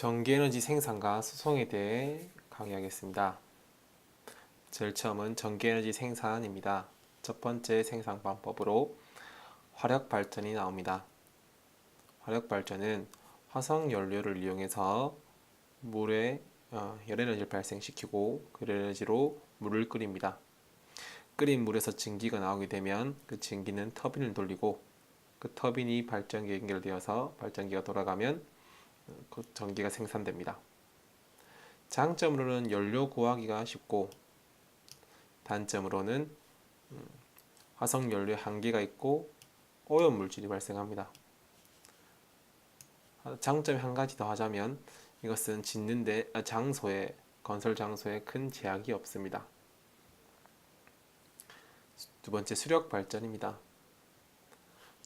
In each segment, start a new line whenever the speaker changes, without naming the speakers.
전기에너지 생산과 수송에 대해 강의하겠습니다. 제일 처음은 전기에너지 생산입니다. 첫 번째 생산 방법으로 화력 발전이 나옵니다. 화력 발전은 화석 연료를 이용해서 물에 열에너지를 발생시키고 그 열에너지로 물을 끓입니다. 끓인 물에서 증기가 나오게 되면 그 증기는 터빈을 돌리고 그 터빈이 발전기에 연결되어서 발전기가 돌아가면 그 전기가 생산됩니다. 장점으로는 연료 구하기가 쉽고 단점으로는 화석 연료에 한계가 있고 오염 물질이 발생합니다. 장점 한 가지 더 하자면 이것은 건설 장소에 큰 제약이 없습니다. 두 번째, 수력 발전입니다.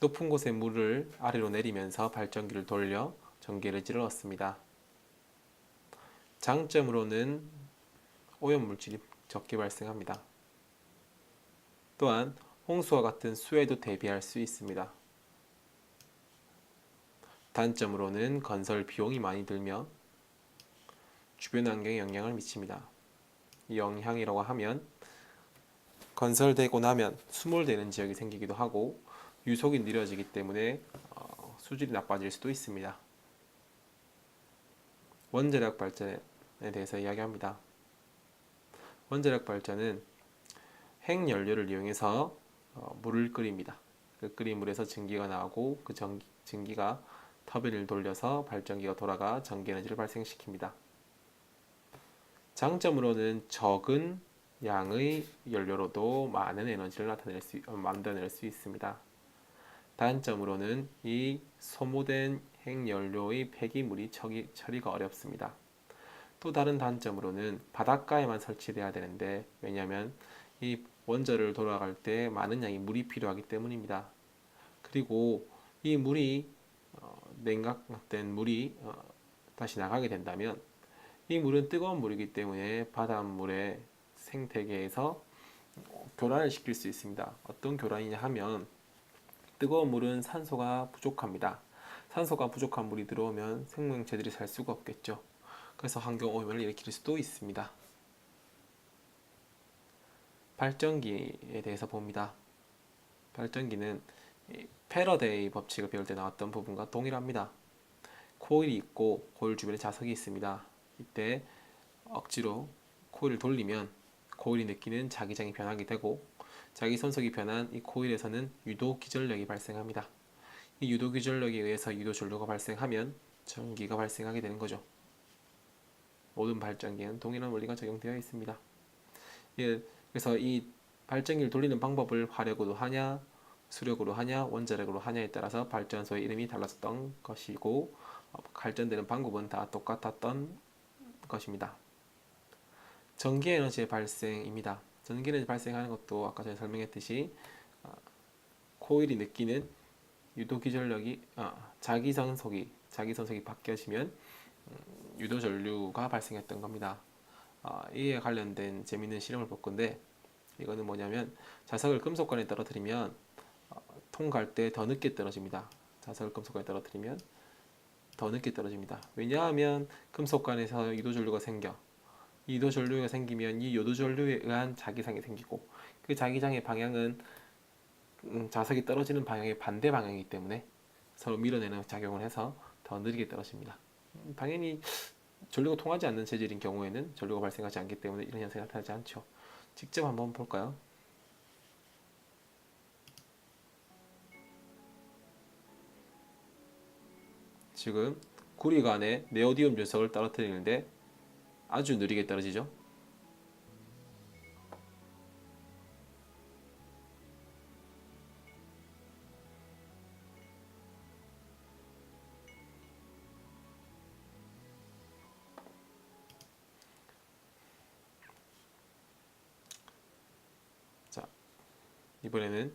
높은 곳의 물을 아래로 내리면서 발전기를 돌려 전기에너지를 얻습니다. 장점으로는 오염 물질이 적게 발생합니다. 또한 홍수와 같은 수해도 대비할 수 있습니다. 단점으로는 건설 비용이 많이 들며 주변 환경에 영향을 미칩니다. 이 영향이라고 하면 건설되고 나면 수몰되는 지역이 생기기도 하고 유속이 느려지기 때문에 수질이 나빠질 수도 있습니다. 원자력 발전에 대해서 이야기합니다. 원자력 발전은 핵연료를 이용해서 물을 끓입니다. 그 끓인 물에서 증기가 나오고 그 증기가 터빈을 돌려서 발전기가 돌아가 전기에너지를 발생시킵니다. 장점으로는 적은 양의 연료로도 많은 에너지를 만들어낼 수 있습니다. 단점으로는 이 소모된 핵연료의 폐기물이 처리가 어렵습니다. 또 다른 단점으로는 바닷가에만 설치돼야 되는데 왜냐하면 이 원자를 돌아갈 때 많은 양의 물이 필요하기 때문입니다. 그리고 이 물이 냉각된 물이 다시 나가게 된다면 이 물은 뜨거운 물이기 때문에 바닷물의 생태계에서 교란을 시킬 수 있습니다. 어떤 교란이냐 하면 뜨거운 물은 산소가 부족합니다. 산소가 부족한 물이 들어오면 생명체들이 살 수가 없겠죠. 그래서 환경오염을 일으킬 수도 있습니다. 발전기에 대해서 봅니다. 발전기는 패러데이 법칙을 배울 때 나왔던 부분과 동일합니다. 코일이 있고 코일 주변에 자석이 있습니다. 이때 억지로 코일을 돌리면 코일이 느끼는 자기장이 변하게 되고 자기 손속이 변한 이 코일에서는 유도 기전력이 발생합니다. 이 유도 기전력에 의해서 유도 전류가 발생하면 전기가 발생하게 되는 거죠. 모든 발전기에는 동일한 원리가 적용되어 있습니다. 그래서 이 발전기를 돌리는 방법을 화력으로 하냐, 수력으로 하냐, 원자력으로 하냐에 따라서 발전소의 이름이 달라졌던 것이고 발전되는 방법은 다 똑같았던 것입니다. 전기에너지의 발생입니다. 전기에너지 발생하는 것도 아까 전에 설명했듯이 코일이 느끼는 유도기전력이 자기선속이 바뀌어지면 유도전류가 발생했던 겁니다. 이에 관련된 재미있는 실험을 볼 건데 이거는 뭐냐면 자석을 금속관에 떨어뜨리면 통갈 때 더 늦게 떨어집니다. 자석을 금속관에 떨어뜨리면 더 늦게 떨어집니다. 왜냐하면 금속관에서 유도전류가 생겨 유도전류가 생기면 이 유도전류에 의한 자기장이 생기고 그 자기장의 방향은 자석이 떨어지는 방향의 반대 방향이기 때문에 서로 밀어내는 작용을 해서 더 느리게 떨어집니다. 당연히 전류가 통하지 않는 재질인 경우에는 전류가 발생하지 않기 때문에 이런 현상이 나타나지 않죠. 직접 한번 볼까요? 지금 구리관에 네오디움 주석을 떨어뜨리는데 아주 느리게 떨어지죠. 자, 이번에는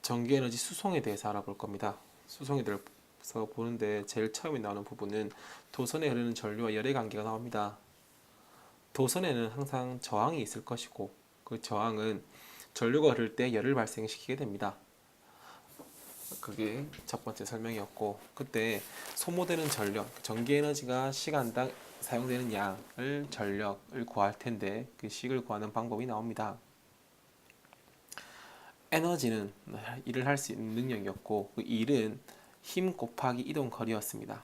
전기에너지 수송에 대해서 알아볼 겁니다. 수송에 대해서 보는데 제일 처음에 나오는 부분은 도선에 흐르는 전류와 열의 관계가 나옵니다. 도선에는 항상 저항이 있을 것이고 그 저항은 전류가 흐를 때 열을 발생시키게 됩니다. 그게 첫 번째 설명이었고, 그때 소모되는 전력, 전기 에너지가 시간당 사용되는 양을 전력을 구할 텐데 그 식을 구하는 방법이 나옵니다. 에너지는 일을 할 수 있는 능력이었고 그 일은 힘 곱하기 이동 거리였습니다.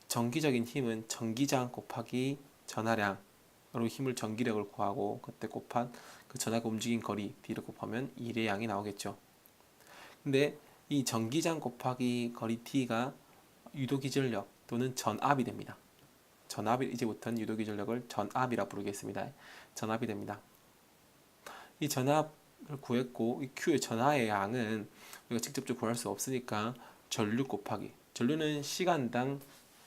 전기적인 힘은 전기장 곱하기 전하량으로 힘을 전기력을 구하고 그때 곱한 그 전하가 움직인 거리 D를 곱하면 일의 양이 나오겠죠. 근데 이 전기장 곱하기 거리 T가 유도기전력 또는 전압이 됩니다. 전압이 이제부터는 유도기전력을 전압이라 부르겠습니다. 전압이 됩니다. 이 전압을 구했고 이 Q의 전하의 양은 우리가 직접적으로 구할 수 없으니까 전류 곱하기 전류는 시간당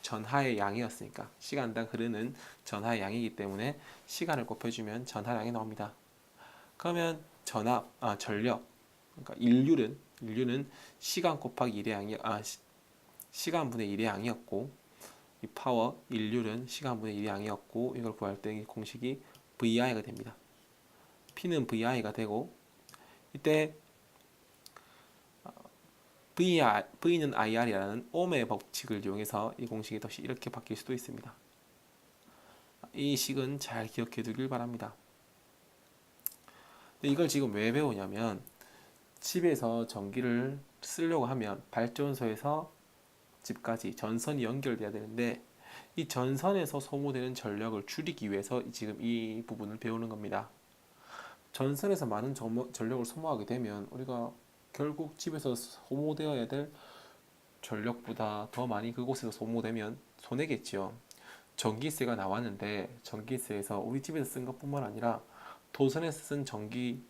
전하의 양이었으니까 시간당 흐르는 전하의 양이기 때문에 시간을 곱해주면 전하량이 나옵니다. 그러면 전력 그러니까 인류는 시간 곱하기 1의 양이 시간분의 1의 양이었고 이 파워 인류는 시간분의 1의 양이었고 이걸 구할 때 이 공식이 VI가 됩니다. P는 VI가 되고 이때 V는 IR이라는 옴의 법칙을 이용해서 이 공식이 다시 이렇게 바뀔 수도 있습니다. 이 식은 잘 기억해 두길 바랍니다. 이걸 지금 왜 배우냐면 집에서 전기를 쓰려고 하면 발전소에서 집까지 전선이 연결돼야 되는데 이 전선에서 소모되는 전력을 줄이기 위해서 지금 이 부분을 배우는 겁니다. 전선에서 많은 전력을 소모하게 되면 우리가 결국 집에서 소모되어야 될 전력보다 더 많이 그곳에서 소모되면 손해겠지요. 전기세가 나왔는데 전기세에서 우리 집에서 쓴 것뿐만 아니라 도선에서 쓴 전기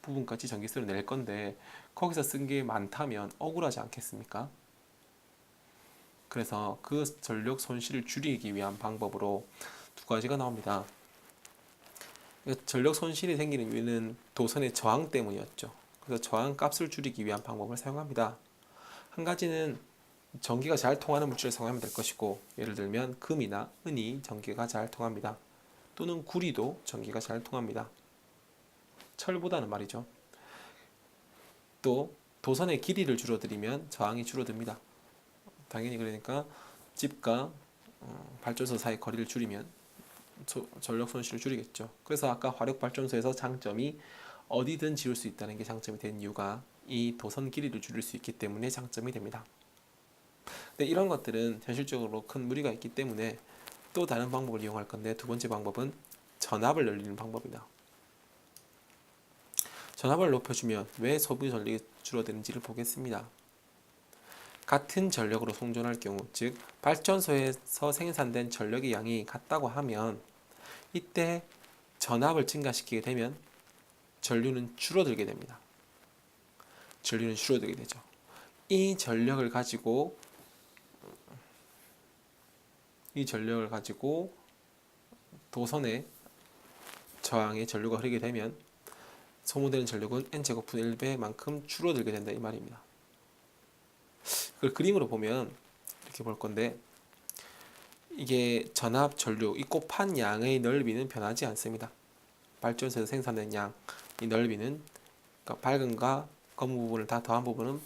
부분까지 전기세를 낼 건데 거기서 쓴 게 많다면 억울하지 않겠습니까? 그래서 그 전력 손실을 줄이기 위한 방법으로 두 가지가 나옵니다. 전력 손실이 생기는 이유는 도선의 저항 때문이었죠. 그래서 저항 값을 줄이기 위한 방법을 사용합니다. 한 가지는 전기가 잘 통하는 물질을 사용하면 될 것이고 예를 들면 금이나 은이 전기가 잘 통합니다. 또는 구리도 전기가 잘 통합니다. 철보다는 말이죠. 또 도선의 길이를 줄어들이면 저항이 줄어듭니다. 당연히 그러니까 집과 발전소 사이 거리를 줄이면 전력 손실을 줄이겠죠. 그래서 아까 화력발전소에서 장점이 어디든 지을 수 있다는 게 장점이 된 이유가 이 도선 길이를 줄일 수 있기 때문에 장점이 됩니다. 근데 이런 것들은 현실적으로 큰 무리가 있기 때문에 또 다른 방법을 이용할 건데 두 번째 방법은 전압을 늘리는 방법이다. 전압을 높여주면 왜 소비 전력이 줄어드는지를 보겠습니다. 같은 전력으로 송전할 경우, 즉 발전소에서 생산된 전력의 양이 같다고 하면 이때 전압을 증가시키게 되면 전류는 줄어들게 됩니다. 전류는 줄어들게 되죠. 이 전력을 가지고 도선의 저항의 전류가 흐르게 되면 소모되는 전력은 n제곱분의 1배만큼 줄어들게 된다 이 말입니다. 그걸 그림으로 보면 이렇게 볼 건데 이게 전압, 전류, 이 곱한 양의 넓이는 변하지 않습니다. 발전소에서 생산된 양, 이 넓이는 그러니까 밝은과 검은 부분을 다 더한 부분은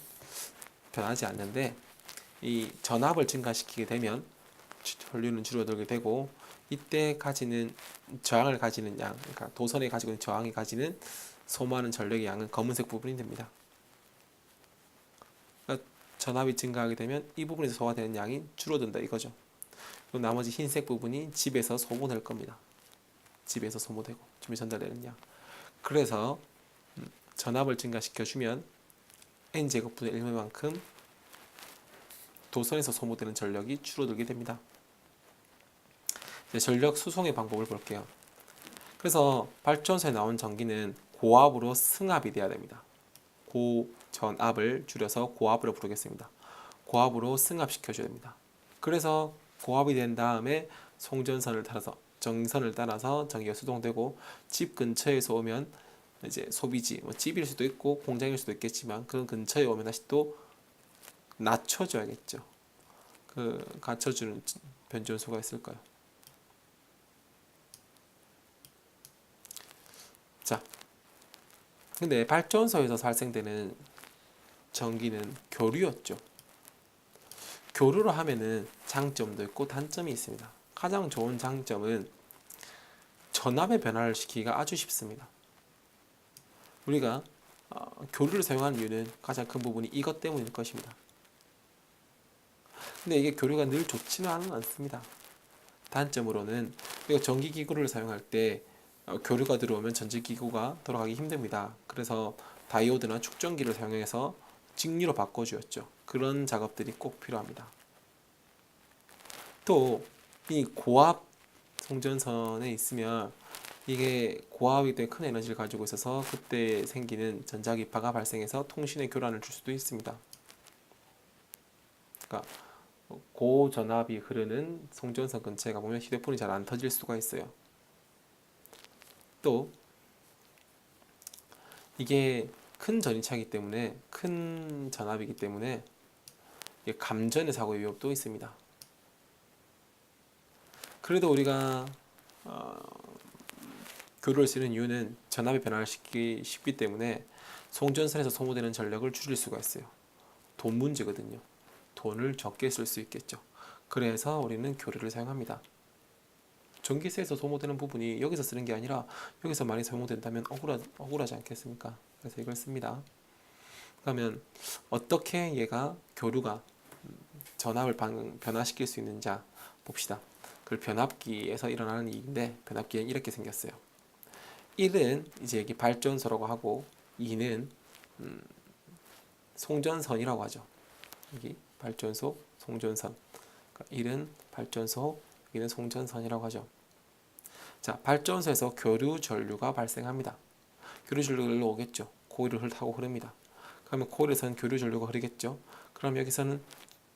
변하지 않는데 이 전압을 증가시키게 되면 전류는 줄어들게 되고 이때 가지는 저항을 가지는 양, 그러니까 도선에 가지고 있는 저항이 가지는 소모하는 전력의 양은 검은색 부분이 됩니다. 그러니까 전압이 증가하게 되면 이 부분에서 소화되는 양이 줄어든다 이거죠. 그리고 나머지 흰색 부분이 집에서 소모될 겁니다. 집에서 소모되고 집에 전달되는 양. 그래서 전압을 증가시켜주면 n제곱분의 1배만큼 도선에서 소모되는 전력이 줄어들게 됩니다. 이제 전력 수송의 방법을 볼게요. 그래서 발전소에 나온 전기는 고압으로 승합이 돼야 됩니다. 고전압을 줄여서 고압으로 부르겠습니다. 고압으로 승합시켜줘야 됩니다. 그래서 고압이 된 다음에 송전선을 따라서 정선을 따라서 전기가 수송되고 집 근처에서 오면 이제 소비지, 집일 수도 있고 공장일 수도 있겠지만 그 근처에 오면 다시 또 낮춰줘야겠죠. 그 갖춰주는 변전소가 있을까요? 자, 근데 발전소에서 발생되는 전기는 교류였죠. 교류를 하면은 장점도 있고 단점이 있습니다. 가장 좋은 장점은 전압의 변화를 시키기가 아주 쉽습니다. 우리가 교류를 사용하는 이유는 가장 큰 부분이 이것 때문일 것입니다. 근데 이게 교류가 늘 좋지는 않습니다. 단점으로는 우리가 전기기구를 사용할 때 교류가 들어오면 전기기구가 돌아가기 힘듭니다. 그래서 다이오드나 축전기를 사용해서 직류로 바꿔주었죠. 그런 작업들이 꼭 필요합니다. 또 이 고압 송전선에 있으면 이게 고압이기 때문에 큰 에너지를 가지고 있어서 그때 생기는 전자기파가 발생해서 통신의 교란을 줄 수도 있습니다. 그러니까 고전압이 흐르는 송전선 근처에 가보면 휴대폰이 잘 안 터질 수가 있어요. 또 이게 큰 전이차이기 때문에 큰 전압이기 때문에 감전의 사고 위협도 있습니다. 그래도 우리가 교류를 쓰는 이유는 전압의 변화를 시키기 쉽기 때문에 송전선에서 소모되는 전력을 줄일 수가 있어요. 돈 문제거든요. 돈을 적게 쓸 수 있겠죠. 그래서 우리는 교류를 사용합니다. 전기세에서 소모되는 부분이 여기서 쓰는 게 아니라 여기서 많이 소모된다면 억울하지 않겠습니까? 그래서 이걸 씁니다. 그러면 어떻게 얘가 교류가 전압을 변화시킬 수 있는지 봅시다. 그걸 변압기에서 일어나는 일인데 변압기는 이렇게 생겼어요. 1은 이제 여기 발전소라고 하고 2는 송전선이라고 하죠. 여기 발전소, 송전선. 그러니까 1은 발전소, 여기는 송전선이라고 하죠. 자, 발전소에서 교류 전류가 발생합니다. 교류 전류가 일로 오겠죠. 코일을 타고 흐릅니다. 그러면 코일에서는 교류 전류가 흐르겠죠. 그럼 여기서는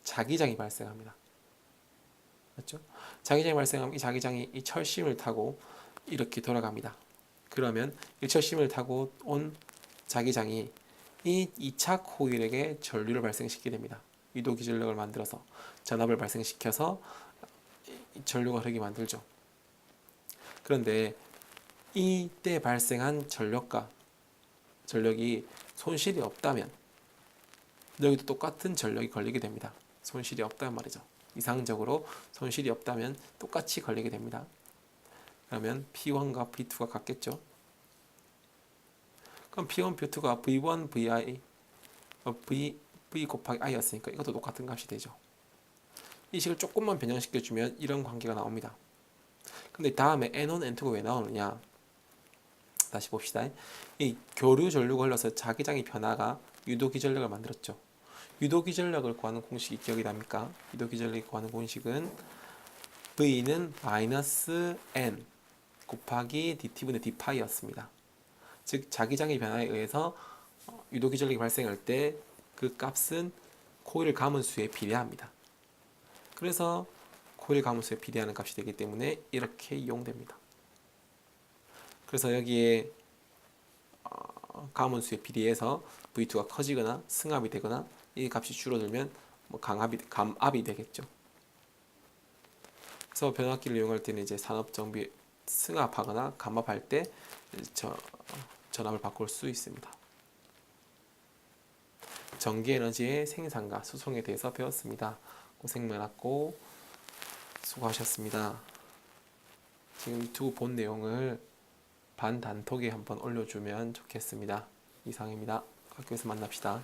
자기장이 발생합니다. 맞죠? 자기장이 발생하면 이 자기장이 이 철심을 타고 이렇게 돌아갑니다. 그러면 이 철심을 타고 온 자기장이 이 2차 코일에게 전류를 발생시키게 됩니다. 유도 기전력을 만들어서 전압을 발생시켜서 전류가 흐르게 만들죠. 그런데 이때 발생한 전력이 손실이 없다면 여기도 똑같은 전력이 걸리게 됩니다. 손실이 없다는 말이죠. 이상적으로 손실이 없다면 똑같이 걸리게 됩니다. 그러면 P1과 P2가 같겠죠. 그럼 P1, P2가 V1, V 곱하기 I였으니까 이것도 똑같은 값이 되죠. 이 식을 조금만 변형시켜주면 이런 관계가 나옵니다. 근데 다음에 N1, N2가 왜 나오느냐? 다시 봅시다. 이 교류 전류가 흘러서 자기장의 변화가 유도기전력을 만들었죠. 유도기전력을 구하는 공식이 기억이 납니까? 유도기전력을 구하는 공식은 V는 마이너스 N 곱하기 DT분의 D파이였습니다. 즉 자기장의 변화에 의해서 유도기전력이 발생할 때 그 값은 코일 가문수에 비례합니다. 그래서 코일 가문수에 비례하는 값이 되기 때문에 이렇게 이용됩니다. 그래서 여기에 가문수에 비례해서 V2가 커지거나 승합이 되거나 이 값이 줄어들면 감압이 되겠죠. 그래서 변압기를 이용할 때는 이제 산업정비 승합하거나 감압할 때 전압을 바꿀 수 있습니다. 전기에너지의 생산과 수송에 대해서 배웠습니다. 고생 많았고 수고하셨습니다. 지금 유튜브 본 내용을 반단톡에 한번 올려주면 좋겠습니다. 이상입니다. 학교에서 만납시다.